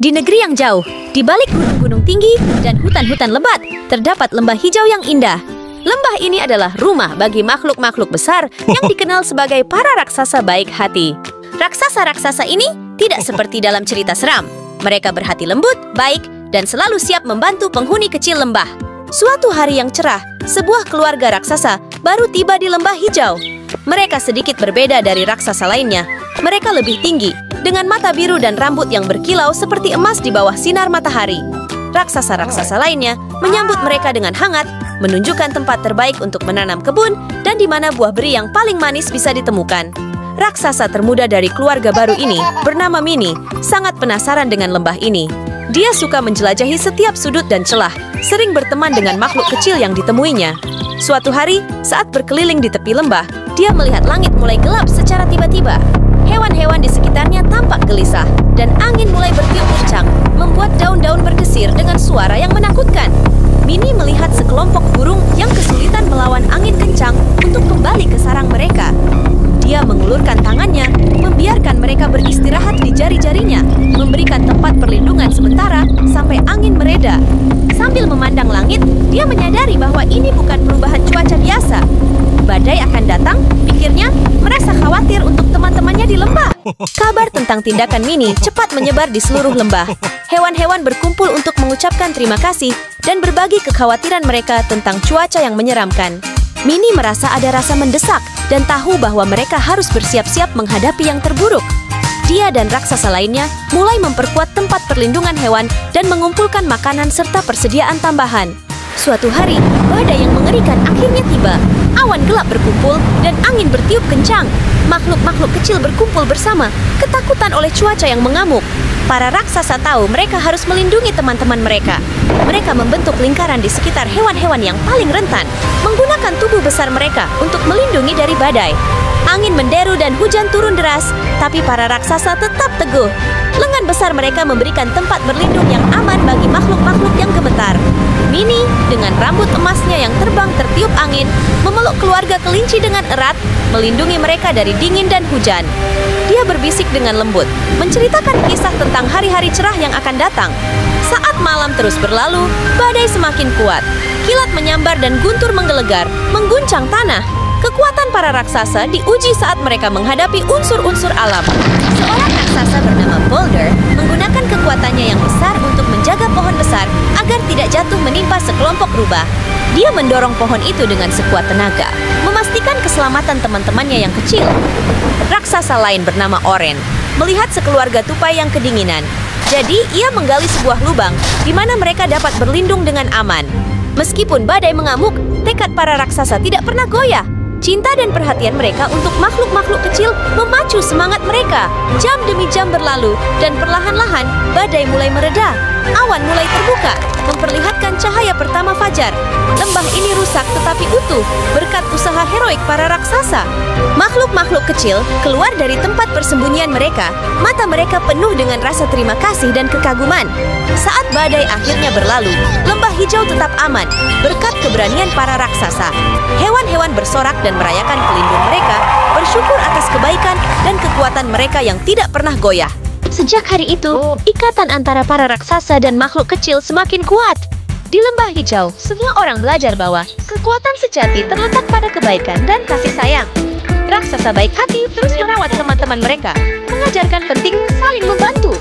Di negeri yang jauh, di balik gunung-gunung tinggi dan hutan-hutan lebat, terdapat lembah hijau yang indah. Lembah ini adalah rumah bagi makhluk-makhluk besar yang dikenal sebagai para raksasa baik hati. Raksasa-raksasa ini tidak seperti dalam cerita seram. Mereka berhati lembut, baik, dan selalu siap membantu penghuni kecil lembah. Suatu hari yang cerah, sebuah keluarga raksasa baru tiba di lembah hijau. Mereka sedikit berbeda dari raksasa lainnya. Mereka lebih tinggi, dengan mata biru dan rambut yang berkilau seperti emas di bawah sinar matahari. Raksasa-raksasa lainnya menyambut mereka dengan hangat, menunjukkan tempat terbaik untuk menanam kebun dan di mana buah beri yang paling manis bisa ditemukan. Raksasa termuda dari keluarga baru ini, bernama Mini, sangat penasaran dengan lembah ini. Dia suka menjelajahi setiap sudut dan celah, sering berteman dengan makhluk kecil yang ditemuinya. Suatu hari, saat berkeliling di tepi lembah, dia melihat langit mulai gelap secara tiba-tiba. Hewan-hewan di sekitarnya tampak gelisah, dan angin mulai bertiup kencang, membuat daun-daun berdesir dengan suara yang menakutkan. Mini melihat sekelompok burung yang kesulitan melawan angin kencang untuk kembali ke sarang mereka. Dia mengulurkan tangannya, membiarkan mereka beristirahat di jari-jarinya, memberikan tempat perlindungan sementara sampai angin mereda. Sambil memandang langit, dia menyadari bahwa ini bukan perubahan cuaca biasa. Badai akan datang, pikirnya, merasa khawatir untuk teman-temannya di lembah. Kabar tentang tindakan Mini cepat menyebar di seluruh lembah. Hewan-hewan berkumpul untuk mengucapkan terima kasih dan berbagi kekhawatiran mereka tentang cuaca yang menyeramkan. Mini merasa ada rasa mendesak dan tahu bahwa mereka harus bersiap-siap menghadapi yang terburuk. Dia dan raksasa lainnya mulai memperkuat tempat perlindungan hewan dan mengumpulkan makanan serta persediaan tambahan. Suatu hari, badai yang mengerikan akhirnya tiba. Awan gelap berkumpul dan angin bertiup kencang. Makhluk-makhluk kecil berkumpul bersama, ketakutan oleh cuaca yang mengamuk. Para raksasa tahu mereka harus melindungi teman-teman mereka. Mereka membentuk lingkaran di sekitar hewan-hewan yang paling rentan, menggunakan tubuh besar mereka untuk melindungi dari badai. Angin menderu dan hujan turun deras, tapi para raksasa tetap teguh. Lengan besar mereka memberikan tempat berlindung yang aman bagi makhluk-makhluk yang gemetar. Mini, dengan rambut emasnya yang terbang tertiup angin, memeluk keluarga kelinci dengan erat, melindungi mereka dari dingin dan hujan. Dia berbisik dengan lembut, menceritakan kisah tentang hari-hari cerah yang akan datang. Saat malam terus berlalu, badai semakin kuat. Kilat menyambar dan guntur menggelegar, mengguncang tanah. Kekuatan para raksasa diuji saat mereka menghadapi unsur-unsur alam. Seorang raksasa bernama Boulder menggunakan kekuatannya yang besar untuk menjaga pohon besar agar tidak jatuh menimpa sekelompok rubah. Dia mendorong pohon itu dengan sekuat tenaga, memastikan keselamatan teman-temannya yang kecil. Raksasa lain bernama Oren melihat sekeluarga tupai yang kedinginan. Jadi, ia menggali sebuah lubang di mana mereka dapat berlindung dengan aman. Meskipun badai mengamuk, tekad para raksasa tidak pernah goyah. Cinta dan perhatian mereka untuk makhluk-makhluk kecil memacu semangat mereka. Jam demi jam berlalu, dan perlahan-lahan badai mulai mereda. Awan mulai terbuka, memperlihatkan cahaya pertama fajar. Lembah ini rusak tetapi utuh berkat usaha heroik para raksasa. Makhluk-makhluk kecil keluar dari tempat persembunyian mereka. Mata mereka penuh dengan rasa terima kasih dan kekaguman. Saat badai akhirnya berlalu, lembah hijau tetap aman berkat keberanian para raksasa. Hewan-hewan bersorak dan merayakan pelindung mereka, bersyukur atas kebaikan dan kekuatan mereka yang tidak pernah goyah. Sejak hari itu, ikatan antara para raksasa dan makhluk kecil semakin kuat. Di lembah hijau, semua orang belajar bahwa kekuatan sejati terletak pada kebaikan dan kasih sayang. Raksasa baik hati terus merawat teman-teman mereka, mengajarkan penting saling membantu.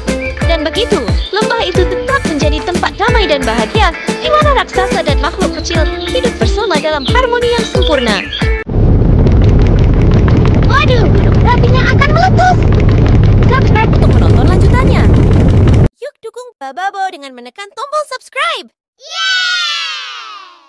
Dan begitu, lembah itu tetap menjadi tempat damai dan bahagia, di mana raksasa dan makhluk kecil hidup bersama dalam harmoni yang sempurna. Waduh, gunung berapinya akan meletus! Subscribe untuk menonton lanjutannya. Yuk dukung Bababo dengan menekan tombol subscribe! Yeay!